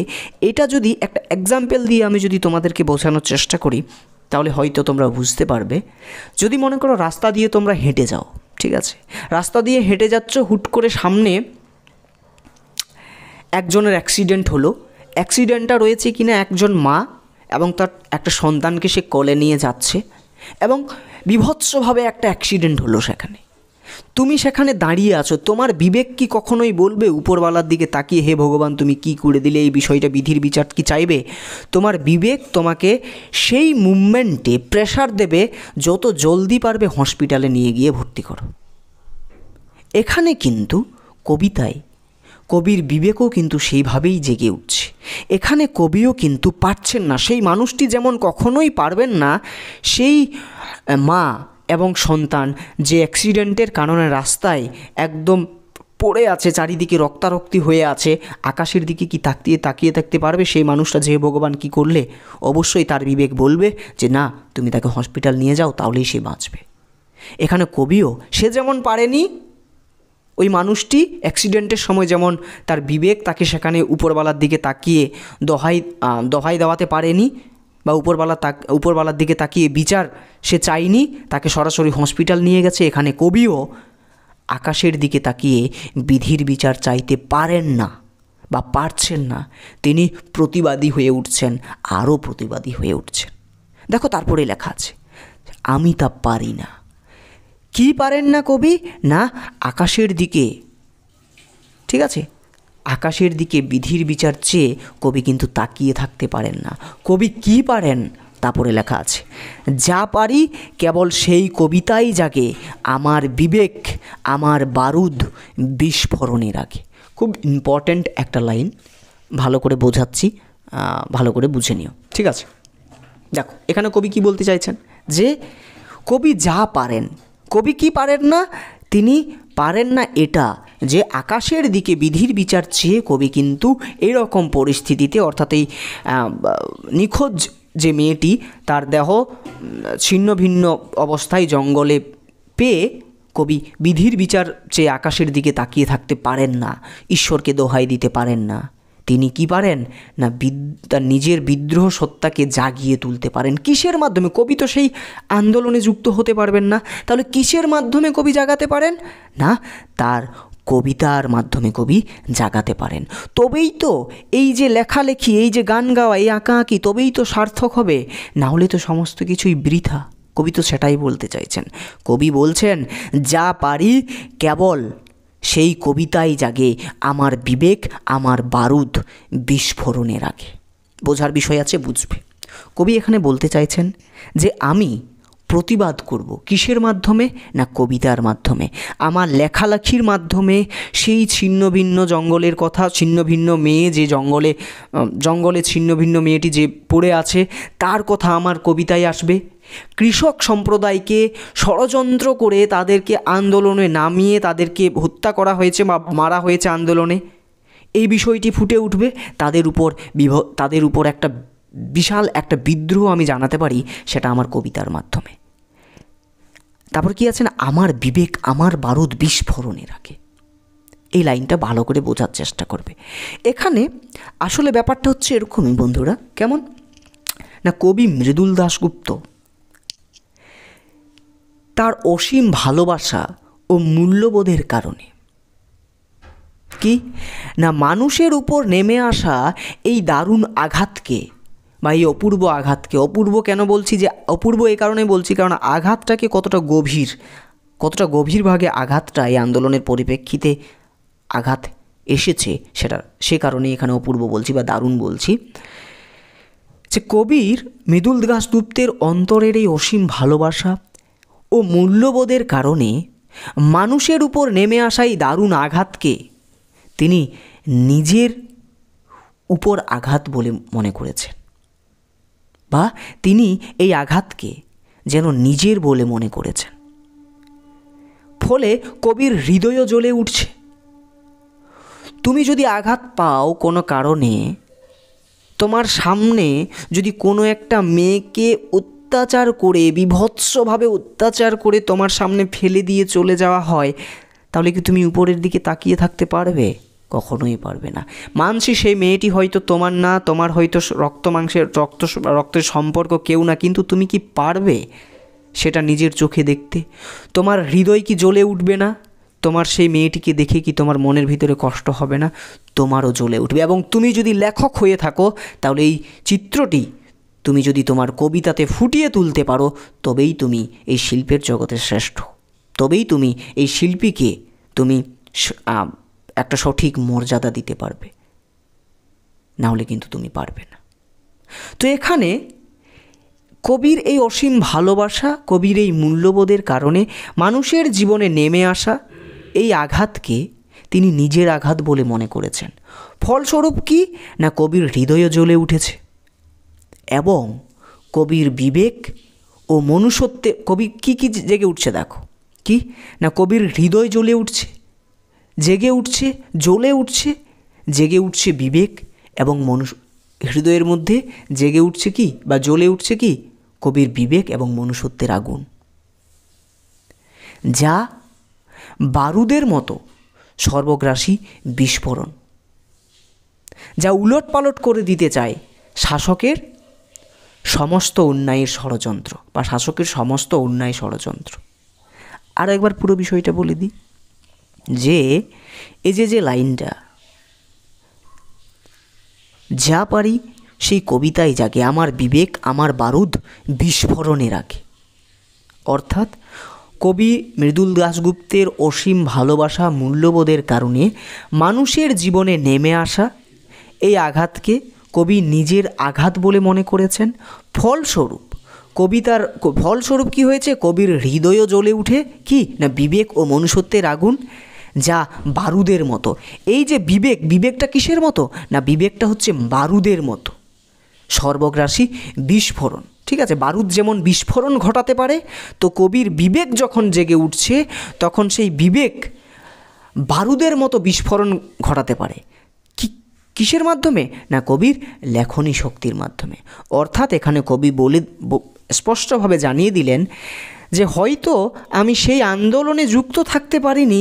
এটা যদি একটা এক্সাম্পল দিয়ে আমি যদি তোমাদেরকে বোঝানোর চেষ্টা করি, তাহলে হয়তো তোমরা বুঝতে পারবে। যদি মনে করো রাস্তা দিয়ে তোমরা হেঁটে যাও, ঠিক আছে, রাস্তা দিয়ে হেঁটে যাচ্ছ, হুট করে সামনে একজনের অ্যাক্সিডেন্ট হলো। অ্যাক্সিডেন্টটা রয়েছে কিনা একজন মা এবং তার একটা সন্তানকে সে কোলে নিয়ে যাচ্ছে, এবং বীভৎসভাবে একটা অ্যাক্সিডেন্ট হলো সেখানে। তুমি সেখানে দাঁড়িয়ে আছো, তোমার বিবেক কি কখনোই বলবে উপরওয়ালার দিকে তাকিয়ে, হে ভগবান তুমি কি করে দিলে, এই বিষয়টা বিধির বিচার কি চাইবে? তোমার বিবেক তোমাকে সেই মুভমেন্টে প্রেশার দেবে, যত জলদি পারবে হসপিটালে নিয়ে গিয়ে ভর্তি করো। এখানে কিন্তু কবিতায় কবির বিবেকও কিন্তু সেইভাবেই জেগে উঠছে। এখানে কবিও কিন্তু পারছেন না, সেই মানুষটি যেমন কখনোই পারবেন না, সেই মা এবং সন্তান যে অ্যাক্সিডেন্টের কারণে রাস্তায় একদম পড়ে আছে, চারিদিকে রক্তারক্তি হয়ে আছে, আকাশের দিকে কি তাকিয়ে থাকতে পারবে সেই মানুষটা? যে ভগবান কি করলে? অবশ্যই তার বিবেক বলবে যে না, তুমি তাকে হসপিটাল নিয়ে যাও, তাহলেই সে বাঁচবে। এখানে কবিও সে যেমন পারেনি, ওই মানুষটি অ্যাক্সিডেন্টের সময় যেমন তার বিবেক তাকে সেখানে উপরওয়ালার দিকে তাকিয়ে দোহাই দেওয়াতে পারেনি, বা উপরওয়ালার দিকে তাকিয়ে বিচার সে চায়নি, তাকে সরাসরি হসপিটাল নিয়ে গেছে, এখানে কবিও আকাশের দিকে তাকিয়ে বিধির বিচার চাইতে পারেন না বা পারছেন না। তিনি প্রতিবাদী হয়ে উঠছেন, আরও প্রতিবাদী হয়ে উঠছেন। দেখো তারপরে লেখা আছে, আমি তা পারি না। কি পারেন না কবি? না আকাশের দিকে, ঠিক আছে, আকাশের দিকে বিধির বিচার চেয়ে কবি কিন্তু তাকিয়ে থাকতে পারেন না। কবি কি পারেন? তারপরে লেখা আছে, যা পারি কেবল সেই কবিতাই জাগে, আমার বিবেক আমার বারুদ বিস্ফোরণের আগে। খুব ইম্পর্ট্যান্ট একটা লাইন, ভালো করে বোঝাচ্ছি, ভালো করে বুঝে নিও, ঠিক আছে? দেখো এখানে কবি কি বলতে চাইছেন, যে কবি যা পারেন, কবি কি পারেন না? তিনি পারেন না এটা যে আকাশের দিকে বিধির বিচার চেয়ে কবি কিন্তু এরকম পরিস্থিতিতে, অর্থাৎ এই নিখোঁজ যে মেয়েটি, তার দেহ ছিন্ন ভিন্ন অবস্থায় জঙ্গলে পেয়ে কবি বিধির বিচার চেয়ে আকাশের দিকে তাকিয়ে থাকতে পারেন না, ঈশ্বরকে দোহাই দিতে পারেন না। তিনি কি পারেন না? তার নিজের বিদ্রোহ সত্তাকে জাগিয়ে তুলতে পারেন। কিসের মাধ্যমে? কবি তো সেই আন্দোলনে যুক্ত হতে পারবেন না, তাহলে কিসের মাধ্যমে কবি জাগাতে পারেন? না তার কবিতার মাধ্যমে কবি জাগাতে পারেন। তবেই তো এই যে লেখালেখি, এই যে গান গাওয়া, এই আঁকাআঁকি, তবেই তো সার্থক হবে, না হলে তো সমস্ত কিছুই বৃথা। কবি তো সেটাই বলতে চাইছেন। কবি বলছেন, যা পারি কেবল সেই কবিতাই জাগে, আমার বিবেক আমার বারুদ বিস্ফোরণের আগে। বোঝার বিষয় আছে, বুঝবে। কবি এখানে বলতে চাইছেন যে আমি প্রতিবাদ করব কিসের মাধ্যমে? না কবিতার মাধ্যমে। আমার লেখালেখির মাধ্যমে সেই ছিন্ন ভিন্ন জঙ্গলের কথা, ছিন্ন ভিন্ন মেয়ে যে জঙ্গলে ছিন্ন ভিন্ন মেয়েটি যে পড়ে আছে, তার কথা আমার কবিতায় আসবে। কৃষক সম্প্রদায়কে ষড়যন্ত্র করে তাদেরকে আন্দোলনে নামিয়ে তাদেরকে হত্যা করা হয়েছে বা মারা হয়েছে আন্দোলনে, এই বিষয়টি ফুটে উঠবে। তাদের উপর একটা বিশাল একটা বিদ্রোহ আমি জানাতে পারি, সেটা আমার কবিতার মাধ্যমে। তারপর কি আছে না, আমার বিবেক আমার বারুদ বিস্ফোরণের আগে। এই লাইনটা ভালো করে বোঝার চেষ্টা করবে। এখানে আসলে ব্যাপারটা হচ্ছে এরকমই বন্ধুরা, কেমন না, কবি মৃদুল দাশগুপ্ত তার অসীম ভালোবাসা ও মূল্যবোধের কারণে কি না, মানুষের উপর নেমে আসা এই দারুণ আঘাতকে বা এই অপূর্ব আঘাতকে, অপূর্ব কেন বলছি, যে অপূর্ব এই কারণে বলছি কারণ আঘাতটাকে কতটা গভীরভাবে আঘাতটা এই আন্দোলনের পরিপ্রেক্ষিতে আঘাত এসেছে, সে কারণে এখানে অপূর্ব বলছি বা দারুণ বলছি। যে কবির মৃদুল দাশগুপ্তের অন্তরের এই অসীম ভালোবাসা ও মূল্যবোধের কারণে মানুষের উপর নেমে আসা এই দারুণ আঘাতকে তিনি নিজের উপর আঘাত বলে মনে করেছেন, বা তিনি এই আঘাতকে যেন নিজের বলে মনে করেছেন। ফলে কবির হৃদয়ও জ্বলে উঠছে। তুমি যদি আঘাত পাও কোনো কারণে, তোমার সামনে যদি কোনো একটা মেয়েকে অত্যাচার করে, বিভৎসভাবে অত্যাচার করে তোমার সামনে ফেলে দিয়ে চলে যাওয়া হয়, তাহলে কি তুমি উপরের দিকে তাকিয়ে থাকতে পারবে? কখনোই পারবে না। মানছি সেই মেয়েটি হয়তো তোমার না, তোমার হয়তো রক্তের সম্পর্ক কেউ না, কিন্তু তুমি কি পারবে সেটা নিজের চোখে দেখতে? তোমার হৃদয় কি জ্বলে উঠবে না? তোমার সেই মেয়েটিকে দেখে কি তোমার মনের ভিতরে কষ্ট হবে না? তোমারও জ্বলে উঠবে। এবং তুমি যদি লেখক হয়ে থাকো, তাহলে এই চিত্রটি তুমি যদি তোমার কবিতাতে ফুটিয়ে তুলতে পারো, তবেই তুমি এই শিল্পের জগতে শ্রেষ্ঠ, তবেই তুমি এই শিল্পীকে তুমি একটা সঠিক মর্যাদা দিতে পারবে, না হলে কিন্তু তুমি পারবে না। তো এখানে কবির এই অসীম ভালোবাসা, কবির এই মূল্যবোধের কারণে মানুষের জীবনে নেমে আসা এই আঘাতকে তিনি নিজের আঘাত বলে মনে করেছেন। ফলস্বরূপ কি না, কবির হৃদয়ও জ্বলে উঠেছে এবং কবির বিবেক ও মনুষ্যত্বে কবি কি কি জেগে উঠছে, দেখো কি না, কবির হৃদয় জ্বলে উঠছে, জেগে উঠছে, জ্বলে উঠছে, জেগে উঠছে বিবেক এবং হৃদয়ের মধ্যে জেগে উঠছে কি বা জ্বলে উঠছে কি, কবির বিবেক এবং মনুষ্যত্বের আগুন, যা বারুদের মতো সর্বগ্রাসী বিস্ফোরণ, যা উলটপালট করে দিতে চায় শাসকের সমস্ত অন্যায়ের ষড়যন্ত্র বা শাসকের সমস্ত অন্যায় ষড়যন্ত্র। আর একবার পুরো বিষয়টা বলে দিই, যে এই যে লাইনটা, যা পারি সেই কবিতায় জাগে আমার বিবেক, আমার বারুদ বিস্ফোরণে রাখে। অর্থাৎ কবি মৃদুল দাশগুপ্তের অসীম ভালোবাসা, মূল্যবোধের কারণে মানুষের জীবনে নেমে আসা এই আঘাতকে কবি নিজের আঘাত বলে মনে করেছেন। ফলস্বরূপ কি হয়েছে, কবির হৃদয়ও জ্বলে উঠে কি না, বিবেক ও মনুষ্যত্বের আগুন, যা বারুদের মতো। এই যে বিবেকটা কিসের মতো না, বিবেকটা হচ্ছে বারুদের মতো সর্বগ্রাসী বিস্ফোরণ। ঠিক আছে, বারুদ যেমন বিস্ফোরণ ঘটাতে পারে, তো কবির বিবেক যখন জেগে উঠছে তখন সেই বিবেক বারুদের মতো বিস্ফোরণ ঘটাতে পারে। কিসের মাধ্যমে না, কবির লেখনী শক্তির মাধ্যমে। অর্থাৎ এখানে কবি স্পষ্টভাবে জানিয়ে দিলেন যে হয়তো আমি সেই আন্দোলনে যুক্ত থাকতে পারিনি,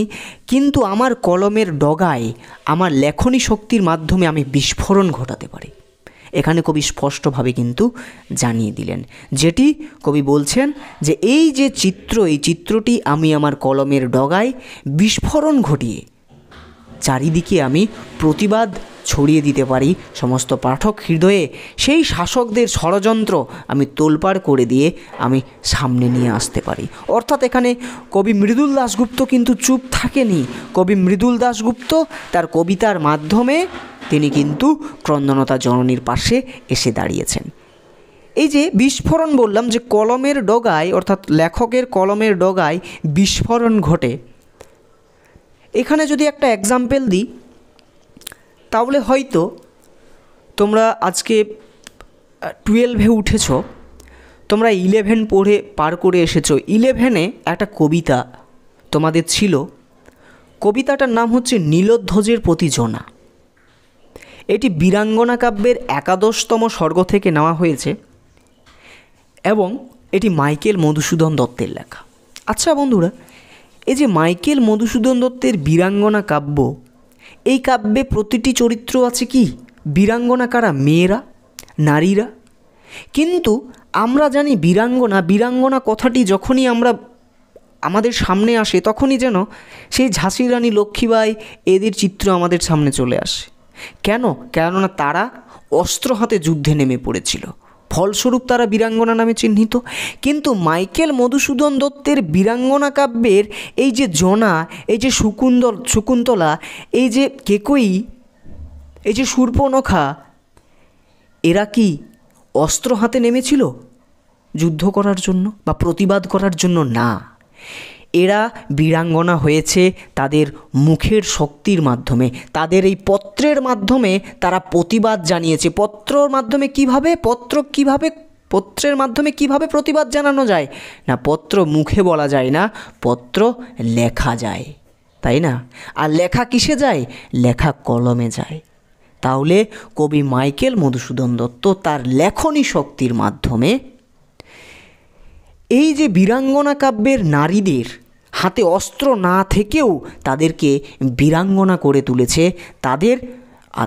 কিন্তু আমার কলমের ডগায় আমার লেখনী শক্তির মাধ্যমে আমি বিস্ফোরণ ঘটাতে পারি। এখানে কবি স্পষ্টভাবে কিন্তু জানিয়ে দিলেন, যেটি কবি বলছেন যে এই যে এই চিত্রটি আমি আমার কলমের ডগায় বিস্ফোরণ ঘটিয়ে চারিদিকে আমি প্রতিবাদ ছড়িয়ে দিতে পারি, সমস্ত পাঠক হৃদয়ে সেই শাসকদের ষড়যন্ত্র আমি তোলপাড় করে দিয়ে আমি সামনে নিয়ে আসতে পারি। অর্থাৎ এখানে কবি মৃদুল দাশগুপ্ত কিন্তু চুপ থাকেনি। কবি মৃদুল দাশগুপ্ত তার কবিতার মাধ্যমে তিনি কিন্তু ক্রন্দনতা জননীর পাশে এসে দাঁড়িয়েছেন। এই যে বিস্ফোরণ বললাম, যে কলমের ডগায় অর্থাৎ লেখকের কলমের ডগায় বিস্ফোরণ ঘটে, এখানে যদি একটা এক্সাম্পল দিই, তাহলে হয়তো তোমরা আজকে 12-এ উঠেছ, তোমরা 11 পড়ে পার করে এসেছো। 11-এ একটা কবিতা তোমাদের ছিল, কবিতাটার নাম হচ্ছে নীলোধ্বজের প্রতি জোনা। এটি বীরাঙ্গনা কাব্যের 11তম সর্গ থেকে নেওয়া হয়েছে এবং এটি মাইকেল মধুসূদন দত্তের লেখা। আচ্ছা বন্ধুরা, এই যে মাইকেল মধুসূদন দত্তের বীরাঙ্গনা কাব্য, এই কাব্যে প্রতিটি চরিত্র আছে কি বীরাঙ্গনা কারা, মেয়েরা, নারীরা। কিন্তু আমরা জানি বীরাঙ্গনা কথাটি যখনই আমাদের সামনে আসে, তখনই যেন সেই ঝাঁসি রানী লক্ষ্মীবাই এদের চিত্র আমাদের সামনে চলে আসে। কেননা তারা অস্ত্র হাতে যুদ্ধে নেমে পড়েছিল, ফলস্বরূপ তারা বীরাঙ্গনা নামে চিহ্নিত। কিন্তু মাইকেল মধুসূদন দত্তের বীরাঙ্গনা কাব্যের এই যে জনা, এই যে শকুন্তলা, এই যে কেকয়ী, এই যে শূর্পণখা, এরা কি অস্ত্র হাতে নেমেছিল যুদ্ধ করার জন্য বা প্রতিবাদ করার জন্য? না, এরা বীরাঙ্গনা হয়েছে তাদের মুখের শক্তির মাধ্যমে, তাদের এই পত্রের মাধ্যমে তারা প্রতিবাদ জানিয়েছে। পত্রের মাধ্যমে কিভাবে প্রতিবাদ জানানো যায় না, পত্র মুখে বলা যায় না, পত্র লেখা যায়, তাই না? আর লেখা কিসে যায়? লেখা কলমে যায়। তাহলে কবি মাইকেল মধুসূদন দত্ত তার লেখনী শক্তির মাধ্যমে এই যে বীরাঙ্গনা কাব্যের নারীদের হাতে অস্ত্র না থেকেও তাদেরকে বীরাঙ্গনা করে তুলেছে,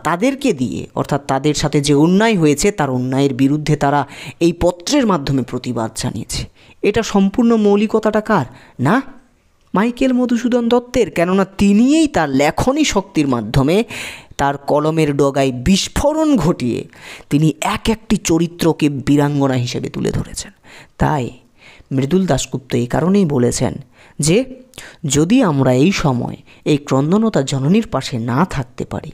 তাদেরকে দিয়ে, অর্থাৎ তাদের সাথে যে অন্যায় হয়েছে তার অন্যায়ের বিরুদ্ধে তারা এই পত্রের মাধ্যমে প্রতিবাদ জানিয়েছে। এটা সম্পূর্ণ মৌলিকতাটা কার? না, মাইকেল মধুসূদন দত্তের। কেননা তিনিই তার লেখনী শক্তির মাধ্যমে তার কলমের ডগায় বিস্ফোরণ ঘটিয়ে তিনি এক একটি চরিত্রকে বীরাঙ্গনা হিসেবে তুলে ধরেছেন। তাই মৃদুল দাশগুপ্ত এই কারণেই বলেছেন যে যদি আমরা এই সময় এই ক্রন্দনতা জননীর পাশে না থাকতে পারি,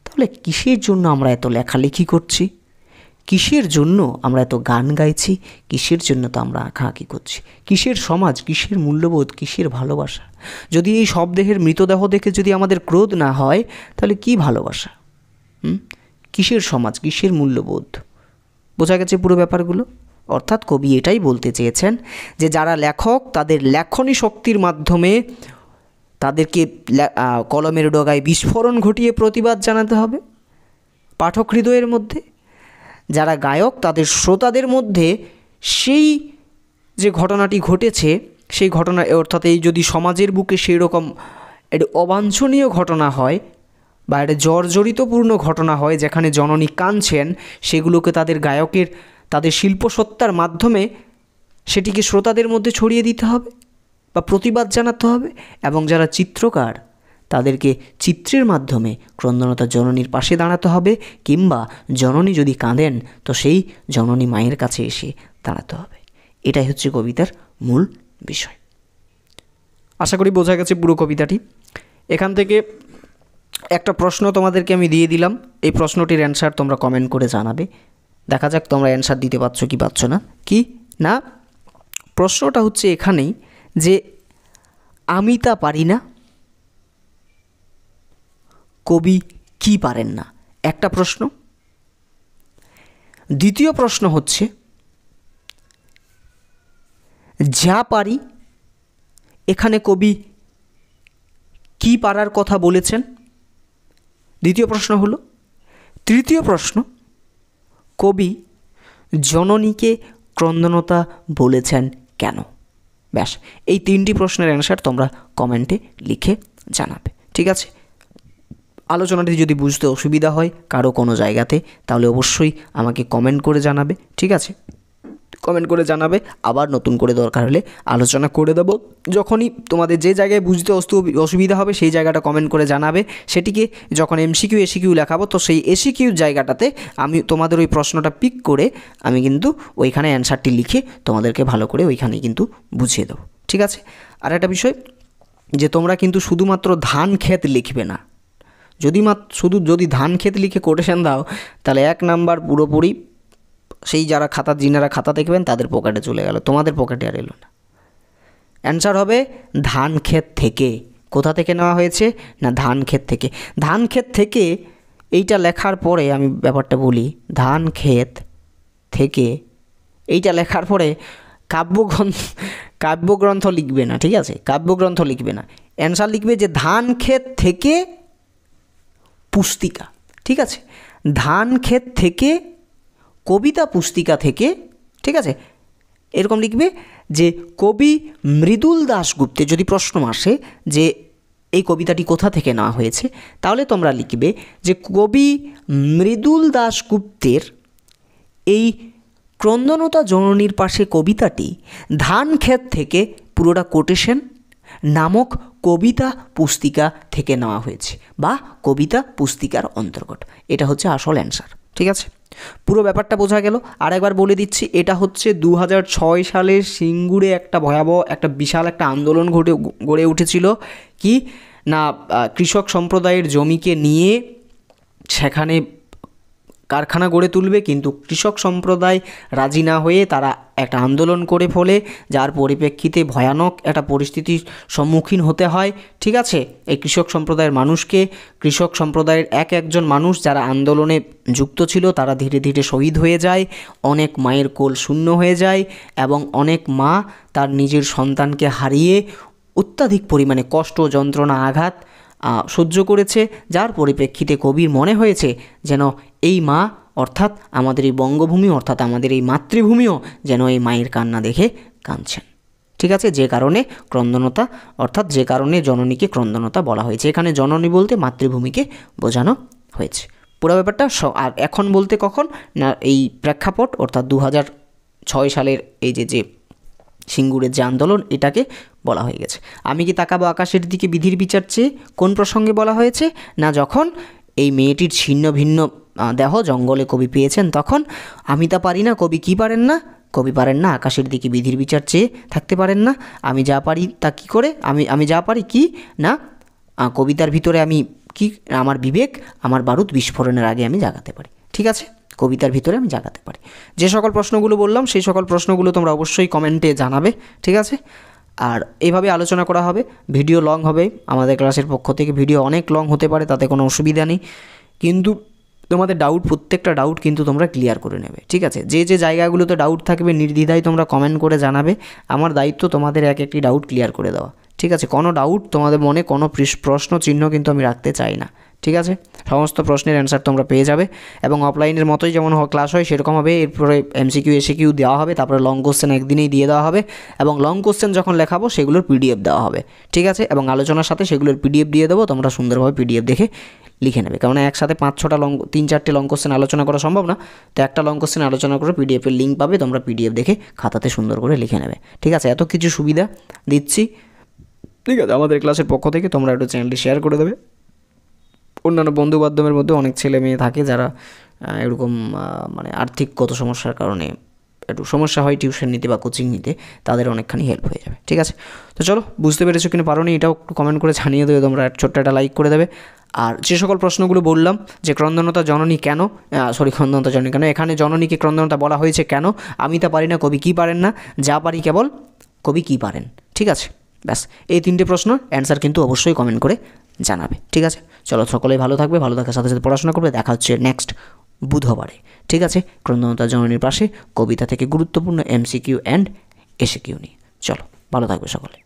তাহলে কিসের জন্য আমরা এত লেখালেখি করছি, কিসের জন্য আমরা এত গান গাইছি, কিসের জন্য তো আমরা আঁকাআঁকি করছি, কিসের সমাজ, কিসের মূল্যবোধ, কিসের ভালোবাসা? যদি এই সব দেহের মৃতদেহ দেখে যদি আমাদের ক্রোধ না হয়, তাহলে কি ভালোবাসা? কিসের সমাজ, কিসের মূল্যবোধ? বোঝা গেছে পুরো ব্যাপারগুলো? অর্থাৎ কবি এটাই বলতে চেয়েছেন যে যারা লেখক তাদের লেখনী শক্তির মাধ্যমে তাদেরকে কলমের ডগায় বিস্ফোরণ ঘটিয়ে প্রতিবাদ জানাতে হবে পাঠক হৃদয়ের মধ্যে। যারা গায়ক তাদের শ্রোতাদের মধ্যে সেই যে ঘটনাটি ঘটেছে সেই ঘটনা, অর্থাৎ এই যদি সমাজের বুকে সেই রকম একটা অবাঞ্ছনীয় ঘটনা হয় বা একটা জর্জরিতপূর্ণ ঘটনা হয় যেখানে জননী কাঁদছেন, সেগুলোকে তাদের শিল্পসত্তার মাধ্যমে সেটিকে শ্রোতাদের মধ্যে ছড়িয়ে দিতে হবে বা প্রতিবাদ জানাতে হবে। এবং যারা চিত্রকার তাদেরকে চিত্রের মাধ্যমে ক্রন্দনতা জননীর পাশে দাঁড়াতে হবে, কিংবা জননী যদি কাঁদেন তো সেই জননী মায়ের কাছে এসে দাঁড়াতে হবে। এটাই হচ্ছে কবিতার মূল বিষয়। আশা করি বোঝা গেছে পুরো কবিতাটি। এখান থেকে একটা প্রশ্ন তোমাদেরকে আমি দিয়ে দিলাম, এই প্রশ্নটির অ্যান্সার তোমরা কমেন্ট করে জানাবে। দেখা যাক তোমরা অ্যান্সার দিতে পারছো কি পারছো না। কি না, প্রশ্নটা হচ্ছে এখানেই যে আমি তা পারি না, কবি কি পারেন না, একটা প্রশ্ন। দ্বিতীয় প্রশ্ন হচ্ছে যা পারি, এখানে কবি কি পারার কথা বলেছেন, দ্বিতীয় প্রশ্ন হলো। তৃতীয় প্রশ্ন, কবি জননীকে ক্রন্দনতা বলেছেন কেন? ব্যাস, এই তিনটি প্রশ্নের অ্যান্সার তোমরা কমেন্টে লিখে জানাবে। ঠিক আছে? আলোচনাটি যদি বুঝতে অসুবিধা হয় কারো কোনো জায়গাতে, তাহলে অবশ্যই আমাকে কমেন্ট করে জানাবে। ঠিক আছে? কমেন্ট করে জানাবে, আবার নতুন করে দরকার হলে আলোচনা করে দেবো। যখনই তোমাদের যে জায়গায় বুঝতে অসুবিধা হবে সেই জায়গাটা কমেন্ট করে জানাবে। সেটিকে যখন এসিকিউ লেখাবো তো সেই এসিকিউ জায়গাটাতে আমি তোমাদের ওই প্রশ্নটা পিক করে আমি কিন্তু ওইখানে অ্যান্সারটি লিখে তোমাদেরকে ভালো করে ওইখানেই কিন্তু বুঝিয়ে দেবো। ঠিক আছে? আর একটা বিষয়, যে তোমরা কিন্তু শুধুমাত্র ধান ক্ষেত লিখবে না। যদি ধান ক্ষেত লিখে কোটেশন দাও, তাহলে 1 নাম্বার পুরোপুরি সেই যিনারা খাতা দেখবেন তাদের পকেটে চলে গেল, তোমাদের পকেটে আর এলো না। অ্যান্সার হবে ধান ক্ষেত থেকে। কোথা থেকে নেওয়া হয়েছে? না, ধান ক্ষেত থেকে। ধান ক্ষেত থেকে এইটা লেখার পরে আমি ব্যাপারটা বলি, ধান ক্ষেত থেকে এইটা লেখার পরে কাব্যগ্রন্থ লিখবে না। ঠিক আছে? কাব্যগ্রন্থ লিখবে না, অ্যান্সার লিখবে যে ধান ক্ষেত থেকে পুস্তিকা। ঠিক আছে? ধান ক্ষেত থেকে কবিতা পুস্তিকা থেকে। ঠিক আছে? এরকম লিখবে যে কবি মৃদুল দাশগুপ্তের, যদি প্রশ্ন আসে যে এই কবিতাটি কোথা থেকে নেওয়া হয়েছে, তাহলে তোমরা লিখবে যে কবি মৃদুল দাশগুপ্তের এই ক্রন্দনতা জননীর পাশে কবিতাটি ধান ক্ষেত থেকে পুরোটা কোটেশন নামক কবিতা পুস্তিকা থেকে নেওয়া হয়েছে বা কবিতা পুস্তিকার অন্তর্গত। এটা হচ্ছে আসল অ্যান্সার। ঠিক আছে? পুরো ব্যাপারটা বোঝা গেল। আর একবার বলে দিচ্ছি, এটা হচ্ছে 2006 সালের সিঙ্গুরে একটা ভয়াবহ একটা বিশাল একটা আন্দোলন গড়ে উঠেছিল। কি না, কৃষক সম্প্রদায়ের জমিকে নিয়ে সেখানে কারখানা গড়ে তুলবে, কিন্তু কৃষক সম্প্রদায় রাজি না হয়ে তারা একটা আন্দোলন করে ফেলে, যার পরিপ্রেক্ষিতে ভয়ানক একটা পরিস্থিতির সম্মুখীন হতে হয়। ঠিক আছে? এই কৃষক সম্প্রদায়ের একজন মানুষ যারা আন্দোলনে যুক্ত ছিল তারা ধীরে ধীরে শহীদ হয়ে যায়, অনেক মায়ের কোল শূন্য হয়ে যায় এবং অনেক মা তার নিজের সন্তানকে হারিয়ে অত্যাধিক পরিমাণে কষ্ট, যন্ত্রণা, আঘাত সহ্য করেছে, যার পরিপ্রেক্ষিতে কবির মনে হয়েছে যেন এই মা, অর্থাৎ আমাদের এই বঙ্গভূমি, অর্থাৎ আমাদের এই মাতৃভূমিও যেন এই মায়ের কান্না দেখে কাঁদছেন। ঠিক আছে, যে কারণে ক্রন্দনতা অর্থাৎ যে কারণে জননীকে ক্রন্দনতা বলা হয়েছে। এখানে জননী বলতে মাতৃভূমিকে বোঝানো হয়েছে। পুরো ব্যাপারটা আর এখন বলতে কখন না, এই প্রেক্ষাপট অর্থাৎ 2006 সালের এই যে সিঙ্গুরের যে আন্দোলন, এটাকে বলা হয়ে গেছে। আমি কি তাকাবো আকাশের দিকে বিধির বিচার চেয়ে কোন প্রসঙ্গে বলা হয়েছে না, যখন এই মেয়েটির ছিন্ন ভিন্ন দেহ জঙ্গলে কবি পেয়েছেন তখন। আমি তা পারি না, কবি কি পারেন না? কবি পারেন না আকাশের দিকে বিধির বিচার চেয়ে থাকতে পারেন না। আমি যা পারি তা কি করে, আমি যা পারি কি না, কবিতার ভিতরে আমি কি, আমার বিবেক আমার বারুদ বিস্ফোরণের আগে আমি জাগাতে পারি। ঠিক আছে, কবিতার ভিতরে আমি জাগাতে পারি। যে সকল প্রশ্নগুলো বললাম সেই সকল প্রশ্নগুলো তোমরা অবশ্যই কমেন্টে জানাবে। ঠিক আছে, আর এইভাবে আলোচনা করা হবে। ভিডিও লং হবে, আমাদের ক্লাসের পক্ষ থেকে ভিডিও অনেক লং হতে পারে, তাতে কোনো অসুবিধা নেই, কিন্তু তোমাদের ডাউট, প্রত্যেকটা ডাউট কিন্তু তোমরা ক্লিয়ার করে নেবে। ঠিক আছে, যে জায়গাগুলোতে ডাউট থাকবে নির্দ্বিধায় তোমরা কমেন্ট করে জানাবে। আমার দায়িত্ব তোমাদের এক একটি ডাউট ক্লিয়ার করে দেওয়া। ঠিক আছে, কোনো ডাউট তোমাদের মনে কোনো প্রশ্ন চিহ্ন কিন্তু আমি রাখতে চাই না। ঠিক আছে, সমস্ত প্রশ্নের অ্যান্সার তোমরা পেয়ে যাবে, এবং অফলাইনের মতোই যেমন ক্লাস হয় সেরকম হবে। এরপরে এমসিকিউ এসিকিউ দেওয়া হবে, তারপরে লং কোশ্চেন একদিনেই দিয়ে দেওয়া হবে, এবং লং কোশ্চেন যখন লেখাবো সেগুলোর পিডিএফ দেওয়া হবে। ঠিক আছে, এবং আলোচনার সাথে সেগুলোর পিডিএফ দিয়ে দেবো, তোমরা সুন্দরভাবে পিডিএফ দেখে লিখে নেবে। কারণ একসাথে 5-6টা 3-4টে লং কোশ্চেন আলোচনা করা সম্ভব না, তো একটা লং কোশ্চেন আলোচনা করে পিডিএফের লিঙ্ক পাবে, তোমরা পিডিএফ দেখে খাতাতে সুন্দর করে লিখে নেবে। ঠিক আছে, এত কিছু সুবিধা দিচ্ছি। ঠিক আছে, আমাদের ক্লাসের পক্ষ থেকে তোমরা একটু চ্যানেলটি শেয়ার করে দেবে। অন্যান্য বন্ধু বান্ধবের মধ্যে অনেক ছেলে মেয়ে থাকে যারা এরকম মানে আর্থিকগত সমস্যার কারণে একটু সমস্যা হয় টিউশন নিতে বা কোচিং নিতে, তাদের অনেকখানি হেল্প হয়ে যাবে। ঠিক আছে, তো চলো, বুঝতে পেরেছো কিনা পারো নি এটাও একটু কমেন্ট করে জানিয়ে দেবে তোমরা, ছোট্ট একটা লাইক করে দেবে। আর যে সকল প্রশ্নগুলো বললাম যে ক্রন্দনতা জননী কেন, ক্রন্দনতা জননী কেন, এখানে জননীকে ক্রন্দনতা বলা হয়েছে কেন, আমি তা পারি না, কবি কি পারেন না, যা পারি কেবল, কবি কি পারেন। ঠিক আছে, ব্যাস এই 3টে প্রশ্ন অ্যান্সার কিন্তু অবশ্যই কমেন্ট করে জানাবে। ঠিক আছে, চলো, সকলেই ভালো থাকবে, ভালো থাকার সাথে সাথে পড়াশোনা করবে। দেখা হচ্ছে নেক্সট বুধবারে। ঠিক আছে, ক্রন্দনতা জননীর পাশে কবিতা থেকে গুরুত্বপূর্ণ এমসিকিউ অ্যান্ড এসিকিউ নিয়ে। চলো, ভালো থাকবে সকলে।